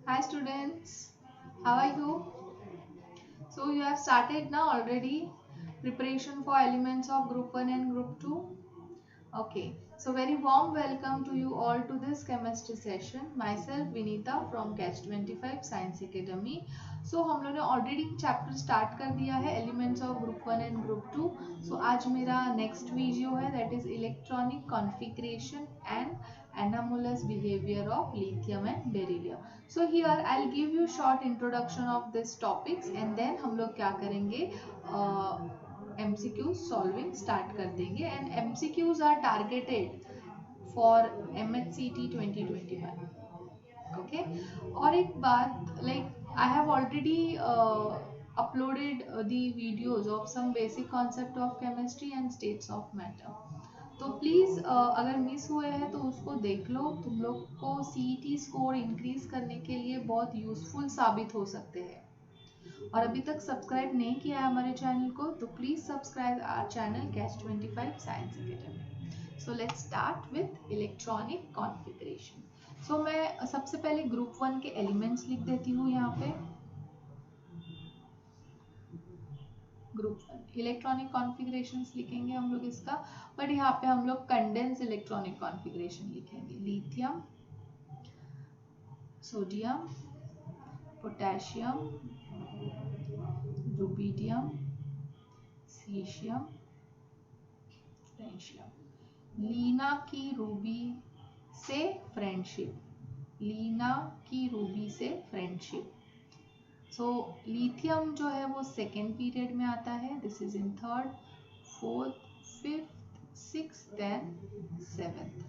Hi students, how are you? So you have started now already preparation for elements of group 1 and group 2. Okay, so very warm welcome to you all to this chemistry session. Myself Vinita from Catch 25 Science Academy. So हम लोगों ने already chapter start कर दिया है elements of group 1 and group 2. सो आज मेरा next video है that is electronic configuration and anomalous behavior of lithium and beryllium. So here I'll give you short introduction of this topics and then हम लोग क्या करेंगे MCQs solving start कर देंगे and MCQs are targeted for MHCT 2021. Okay. और एक बात like I have already uploaded the videos of some basic concept of chemistry and states of matter. तो प्लीज़ अगर मिस हुए हैं तो उसको देख लो. तुम लोग को CET स्कोर इंक्रीज करने के लिए बहुत यूजफुल साबित हो सकते हैं. और अभी तक सब्सक्राइब नहीं किया है हमारे चैनल को तो please subscribe our channel catch 25 science academy. So let's start with electronic configuration. So मैं सबसे पहले ग्रुप 1 के एलिमेंट्स लिख देती हूँ यहाँ पे. ग्रुप 1 इलेक्ट्रॉनिक कॉन्फ़िगरेशंस लिखेंगे हम लोग इसका, बट यहाँ पे हम लोग कंडेंस इलेक्ट्रॉनिक कॉन्फ़िगरेशन लिखेंगे. Lithium, sodium, potassium, rubidium, caesium, francium. Leena की रूबी से फ्रेंडशिप. लीना की रूबी से फ्रेंडशिप. सो लिथियम जो है वो सेकेंड पीरियड में आता है. This is in third, fourth, fifth, sixth and seventh.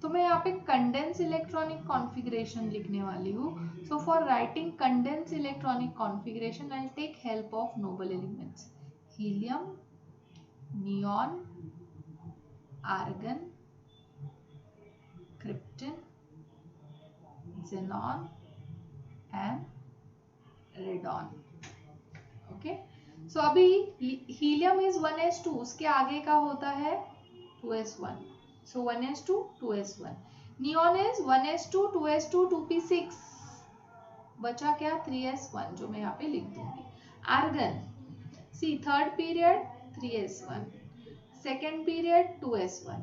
तो मैं यहाँ पे कंडेंस इलेक्ट्रॉनिक कॉन्फ़िगरेशन लिखने वाली हूँ. So for writing condense electronic configuration I take help of noble elements. Helium, neon, argon, krypton, xenon and radon. Okay. So अभी helium is 1s2, उसके आगे का होता है 2s1. So 1s2 2s1. Neon is 1s2 2s2 2p6. बचा क्या 3s1 जो मैं यहाँ पे लिख दूंगी. आर्गन सी third period 3s1, second period 2s1.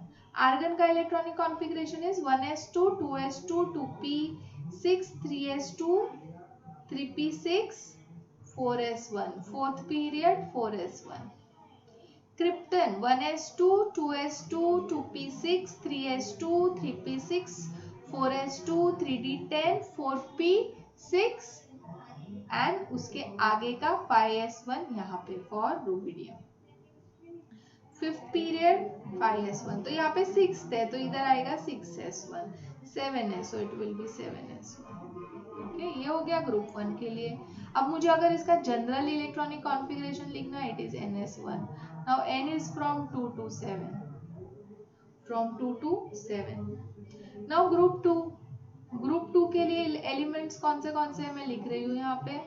Argon का electronic configuration is 1s2 2s2 2p6 3s2 3p6 4s1, fourth period 4s1. Krypton 1s2 2s2 2p6 3s2 3p6 4s2 3d10 4p6 and उसके आगे का 5s1 यहाँ पे for rubidium. Fifth period 5s1, तो यहाँ पे sixth है तो इधर आएगा 6s1. 7s, so it will be 7s1. Okay, ये हो गया ग्रुप 1 के लिए. अब मुझे अगर इसका जनरल इलेक्ट्रॉनिक कॉन्फ़िगरेशन लिखना है, it is ns1. Now n is from 2 to 7, from 2 to 7. Now group 2. Group 2 के लिए एलिमेंट्स कौन से हैं मैं लिख रही हूँ यहाँ पे.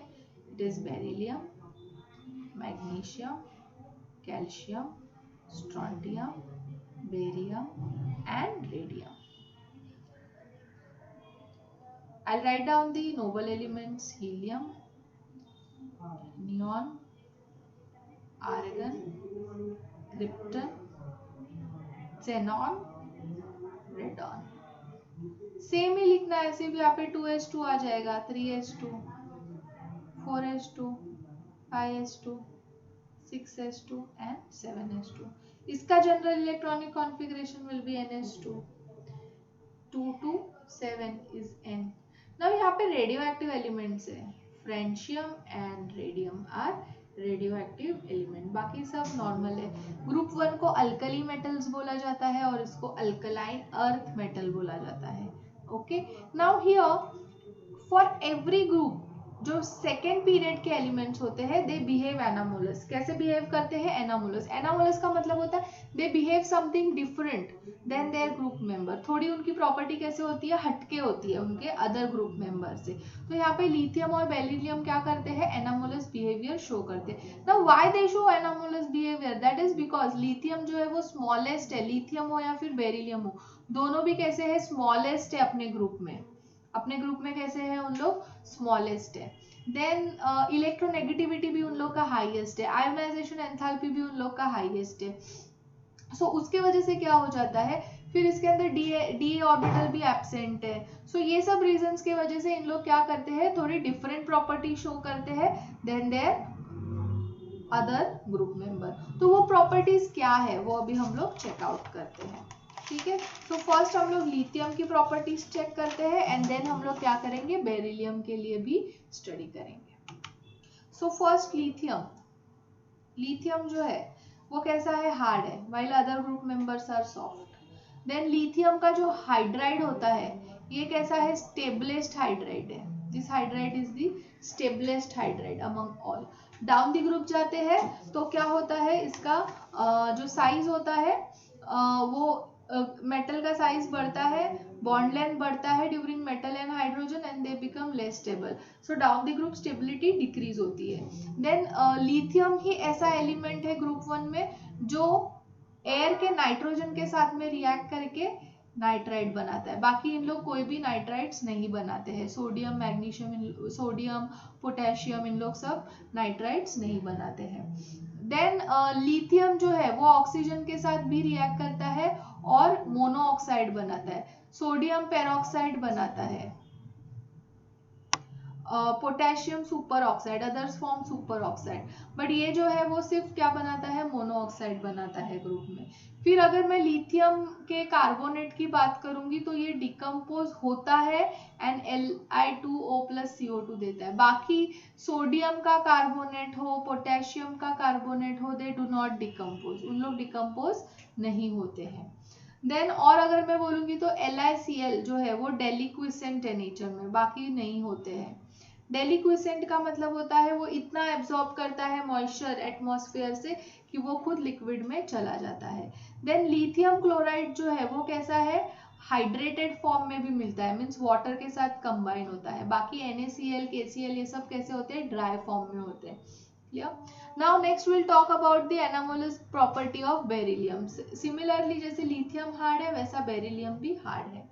It is beryllium, magnesium, calcium, strontium, barium and radium. I'll write down the noble elements: helium, neon, argon, krypton, xenon, radon. Same ही लिखना है, सिर्फ यहाँ पे 2s2 आ जाएगा, 3s2, 4s2, 5s2, 6s2 and 7s2. इसका general electronic configuration will be ns2. 2 to 7 is n. Now यहाँ पे रेडियो एक्टिव एलिमेंट्स है. Francium and radium are radioactive element, बाकी सब नॉर्मल है. ग्रुप 1 को अल्कली मेटल्स बोला जाता है और इसको अल्कलाइन अर्थ मेटल बोला जाता है. Okay. Now here for every group जो सेकेंड पीरियड के एलिमेंट्स होते हैं दे बिहेव एनामोलस. कैसे बिहेव करते हैं? एनामोलस. एनामोलस का मतलब होता है they behave something different than their group member. थोड़ी उनकी प्रॉपर्टी कैसे होती है? हटके होती है उनके अदर ग्रुप मेंबर से. तो यहाँ पे लिथियम और बेरिलियम क्या करते हैं? एनामोलस बिहेवियर शो करते हैं. Now why they show anomalous behaviour? That is because lithium जो है वो स्मॉलेस्ट है. लिथियम हो या फिर बेरिलियम हो, दोनों भी कैसे है? स्मॉलेस्ट है अपने ग्रुप में. अपने ग्रुप में कैसे है उन लोग, स्मॉलेस्ट है। देन इलेक्ट्रोनेगेटिविटी भी उन लोग का हाईएस्ट है, आयोनाइजेशन एंथैल्पी भी उन लोग का हाईएस्ट है। सो उसके वजह से क्या हो जाता है, फिर इसके अंदर डी ऑर्बिटल भी एब्सेंट है। सो ये सब रीजंस की वजह से इन लोग क्या करते हैं, थोड़ी डिफरेंट प्रॉपर्टी शो करते हैं then their other group member. तो वो प्रॉपर्टीज क्या है वो अभी हम लोग चेकआउट करते हैं, ठीक है। तो फर्स्ट हम लोग लिथियम की प्रॉपर्टीज चेक करते हैं एंड देन हम लोग क्या करेंगे, बेरिलियम के लिए भी स्टडी करेंगे। सो फर्स्ट लिथियम, लिथियम जो है वो कैसा है, हार्ड है, while other group members are soft. Then lithium का जो हाइड्राइड होता है ये कैसा है, स्टेबलेस्ट हाइड्राइड है, this hydride is the stablest hydride among all. Down the group जाते हैं तो क्या होता है, इसका जो साइज होता है वो मेटल का साइज बढ़ता है, बॉन्ड लेंथ बढ़ता है during metal and hydrogen and they become less stable. So down the group stability decrease होती है। देन लिथियम ही ऐसा एलिमेंट है ग्रुप 1 में जो एयर के नाइट्रोजन के साथ में रिएक्ट करके नाइट्राइड बनाता है, बाकी इन लोग कोई भी नाइट्राइड्स नहीं बनाते हैं। सोडियम मैग्नीशियम, सोडियम पोटेशियम, इन लोग सब नाइट्राइड्स नहीं बनाते हैं। देन लिथियम जो है वो ऑक्सीजन के साथ भी रिएक्ट करता है और मोनोऑक्साइड बनाता है, सोडियम पेरोक्साइड बनाता है, potassium super oxide, others form super oxide, but ये जो है वो सिर्फ क्या बनाता है, मोनोऑक्साइड बनाता है ग्रुप में। फिर अगर मैं लिथियम के कार्बोनेट की बात करूंगी तो ये डिकम्पोज होता है एंड Li2O + CO2 देता है। बाकी सोडियम का कार्बोनेट हो, पोटेशियम का कार्बोनेट हो, दे डू नॉट डिकम्पोज, उन लोग डिकम्पोज नहीं होते हैं। देन और अगर मैं बोलूंगी तो LiCl जो है वो डेलिक्विसेंट है नेचर में, बाकी नहीं होते हैं। डेलिक्विसेंट का मतलब होता है वो इतना एब्जॉर्ब करता है मॉइस्चर एटमॉस्फेयर से कि वो खुद लिक्विड में चला जाता है। देन लिथियम क्लोराइड जो है वो कैसा है, हाइड्रेटेड फॉर्म में भी मिलता है, मीन्स वाटर के साथ कंबाइन होता है। बाकी NaCl, KCl ये सब कैसे होते हैं, ड्राई फॉर्म में होते हैं। Clear? Now next we'll talk about the anomalous property of beryllium. Similarly जैसे लिथियम हार्ड है वैसा बेरिलियम भी हार्ड है।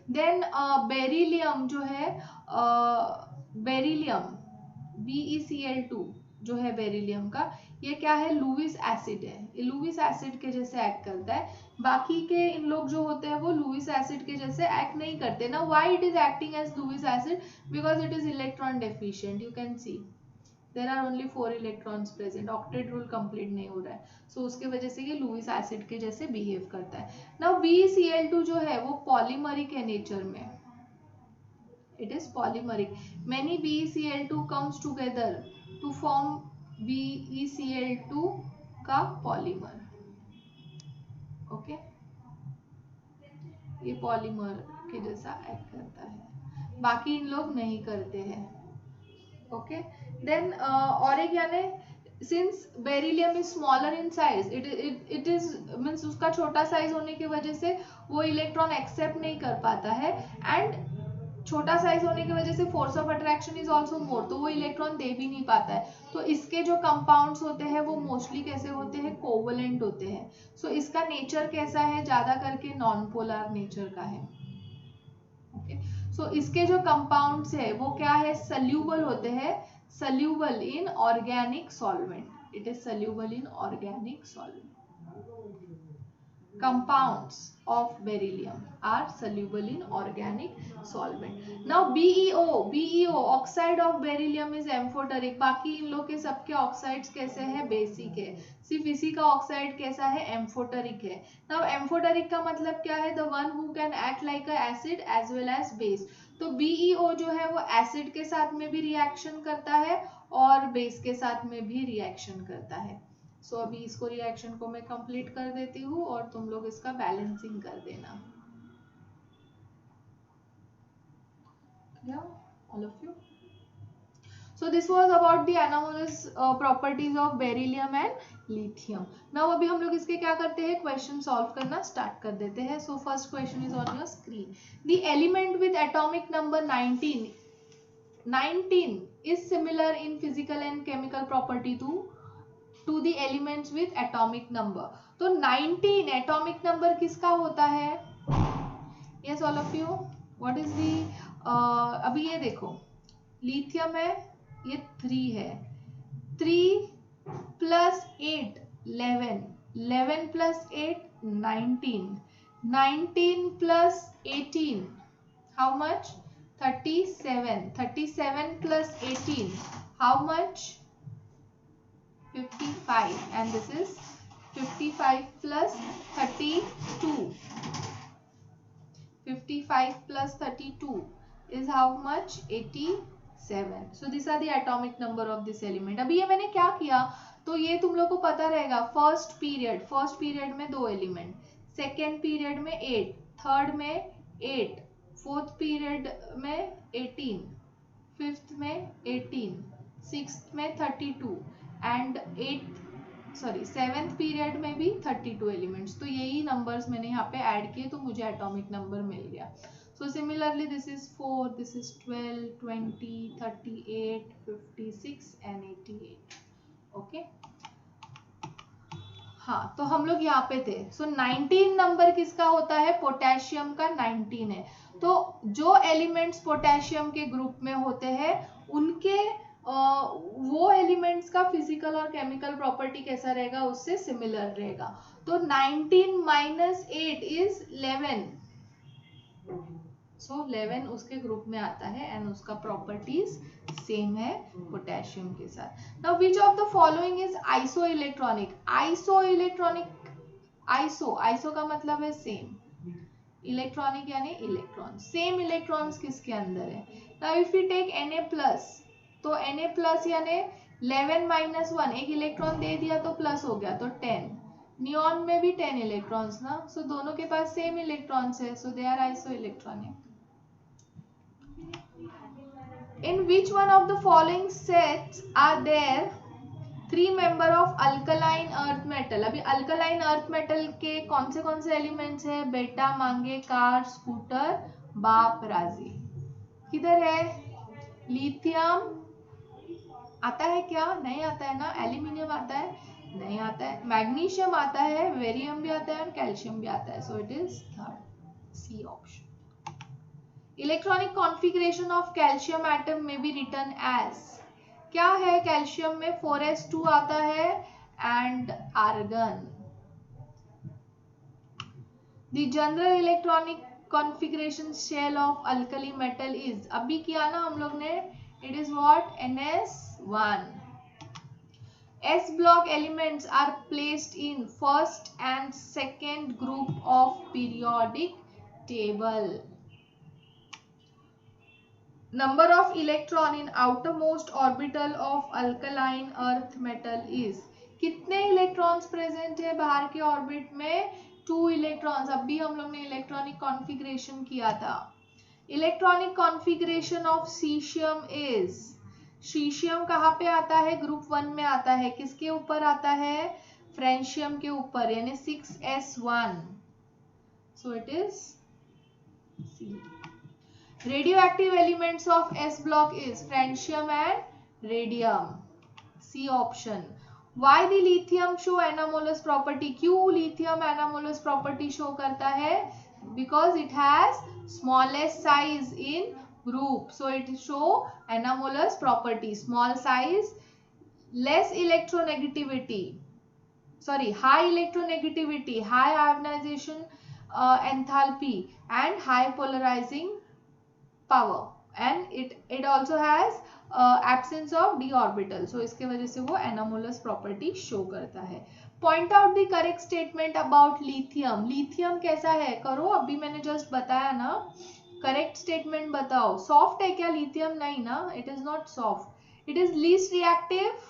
देन बेरिलियम जो है, बेरिलियम BeCl2 जो है बेरिलियम का, ये क्या है, लुईस एसिड है, ये लुईस एसिड के जैसे एक्ट करता है। बाकी के इन लोग जो होते हैं वो लुईस एसिड के जैसे एक्ट नहीं करते ना। Why it is acting as Lewis acid, because it is electron deficient, you can see there are only 4 electrons present, octet rule complete नहीं हो रहा है, सो उसके वजह से ये लुईस एसिड के जैसे बिहेव करता है। नाउ BeCl2 जो है वो पॉलीमरिक है नेचर में, it is polymeric. Many BeCl2 comes together to form BeCl2 का पॉलीमर, ओके, ये पॉलीमर के जैसा एक्ट करता है, बाकी इन लोग नहीं करते हैं, ओके। देन और एक यानी since beryllium is smaller in size, it is means उसका छोटा साइज होने की वजह से वो इलेक्ट्रॉन एक्सेप्ट नहीं कर पाता है, एंड छोटा साइज होने की वजह से force of attraction is also more, तो वो इलेक्ट्रॉन दे भी नहीं पाता है। तो इसके जो कंपाउंड्स होते हैं वो मोस्टली कैसे होते हैं, कोवलेंट होते हैं। सो इसका नेचर कैसा है, ज्यादा करके नॉन पोलर नेचर का है, ओके। सो इसके जो कंपाउंड्स है वो क्या है, सल्यूबल होते हैं, soluble in organic solvent, it is soluble in organic solvent. Compounds of beryllium are soluble in organic solvent. Now BeO oxide of beryllium is amphoteric, बाकी इन लोग के सबके ऑक्साइड्स कैसे हैं, बेसिक है, सिर्फ इसी का ऑक्साइड कैसा है, एम्फोटेरिक है। Now एम्फोटेरिक का मतलब क्या है, the one who can act like a acid as well as base। तो BeO जो है वो एसिड के साथ में भी रिएक्शन करता है और बेस के साथ में भी रिएक्शन करता है। सो अभी इसको रिएक्शन को मैं कंप्लीट कर देती हूँ और तुम लोग इसका बैलेंसिंग कर देना, all of you. So this was about the anomalous properties of beryllium and lithium. Now अभी हम लोग इसके क्या करते हैं, क्वेश्चन सॉल्व करना स्टार्ट कर देते हैं। So first question is on your screen. The element with atomic number 19 is similar in physical and chemical property to the elements with atomic number. तो 19 एटॉमिक नंबर किसका होता है, yes all of you, what is the अभी ये देखो, lithium है, ये 3 है, 3 plus 8 11, 11 plus 8 19, 19 plus 18 how much 37, 37 plus 18 how much 55, and this is 55 plus 32, 55 plus 32 is how much 87. so these are the atomic number of this element. अभी ये मैंने क्या किया, तो ये तुम लोग को पता रहेगा, फर्स्ट पीरियड में 2 एलिमेंट, सेकेंड पीरियड में 8, थर्ड में 8, फोर्थ पीरियड में 18, फिफ्थ में 18, सिक्स्थ में 32 एंड सेवेंथ पीरियड में भी 32 एलिमेंट्स. तो यही नंबर्स मैंने यहाँ पे ऐड किए तो मुझे एटॉमिक नंबर मिल गया. So similarly this is 4, this is 12, 20, 38, 56 and 88. Okay हाँ, तो हम लोग यहाँ पे थे. सो 19 नंबर किसका होता है, पोटेशियम का 19 है. तो जो एलिमेंट्स पोटेशियम के ग्रुप में होते हैं उनके वो एलिमेंट्स का फिजिकल और केमिकल प्रॉपर्टी कैसा रहेगा, उससे सिमिलर रहेगा. तो 19 माइनस 8 इज 11. सो 11 उसके ग्रुप में आता है एंड उसका प्रॉपर्टीज सेम है पोटेशियम के साथ. Now which of the following is isoelectronic. Iso का मतलब है सेम, इलेक्ट्रॉनिक यानी इलेक्ट्रॉन, सेम इलेक्ट्रॉन्स किसके अंदर है. Now if you take Na+, तो Na+ यानी 11 माइनस 1, एक इलेक्ट्रॉन दे दिया तो प्लस हो गया तो 10. नियॉन में भी 10 इलेक्ट्रॉन्स ना, सो दोनों के पास सेम इलेक्ट्रॉन्स है, so they are isoelectronic. In which one of the following sets are there 3 member of alkaline earth metal. अभी alkaline earth metal के कौन से एलिमेंट्स है, बेटा, मांगे, कार, स्कूटर, बाप, राजी. किधर है, लिथियम आता है क्या, नहीं आता है ना. एल्यूमिनियम आता है, नहीं आता है. मैग्नीशियम आता है, वेरियम भी आता है और कैल्शियम भी आता है. So it is third, C option. Electronic configuration of calcium atom में बी रिटन एज, क्या है कैल्शियम में, 4s2 आता है and argon. The general electronic configuration shell of alkali metal is, अभी किया ना हम लोग ने, it is what, ns1. S block elements are placed in first and second group of periodic table. Number of electron in outermost orbital of alkaline earth metal is, कितने electrons present है बाहर के ऑर्बिट में, 2 electrons. अभी हम लोग ने electronic configuration किया था. Electronic configuration of caesium is, caesium कहाँ पे आता है, ग्रुप 1 में आता है. किसके ऊपर आता है, फ्रेंशियम के ऊपर, यानी 6s1. So it is C. Radioactive elements of S block is francium and radium. C option. Why the lithium show anomalous property? क्यों lithium anomalous property show करता है? Because it has smallest size in group. So it show anomalous property. Small size, less electronegativity. Sorry, high electronegativity, high ionization enthalpy, and high polarizing power, and it also has absence of d orbital. So इसके वजह से वो anomalous property show करता है. Point out the correct statement about lithium. lithium कैसा है, करो, अभी मैंने just बताया ना. करेक्ट स्टेटमेंट बताओ. सॉफ्ट है क्या lithium, नहीं ना, it is not soft. it is least reactive.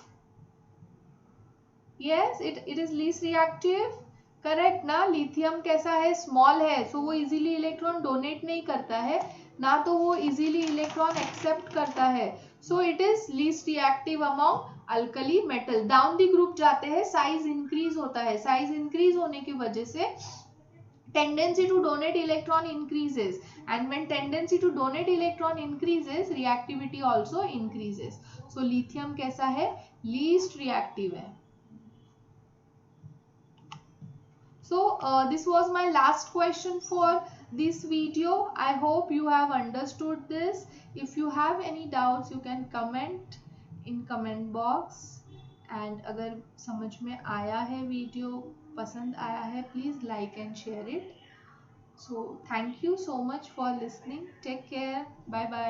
yes, it is least reactive. Correct ना. लिथियम कैसा है, स्मॉल है, सो वो इजीली इलेक्ट्रॉन डोनेट नहीं करता है, ना तो वो इजीली इलेक्ट्रॉन एक्सेप्ट करता है. So it is least reactive among alkali metal. Down the group जाते हैं, साइज इंक्रीज होता है. साइज इंक्रीज होने की वजह से tendency to donate electron increases, and when tendency to donate electron increases, reactivity also increases. So lithium कैसा है, least reactive है. So this was my last question for this video. I hope you have understood this. If you have any doubts you can comment in comment box, and अगर समझ में आया है, video पसंद आया है, please like and share it. So thank you so much for listening. Take care. Bye bye.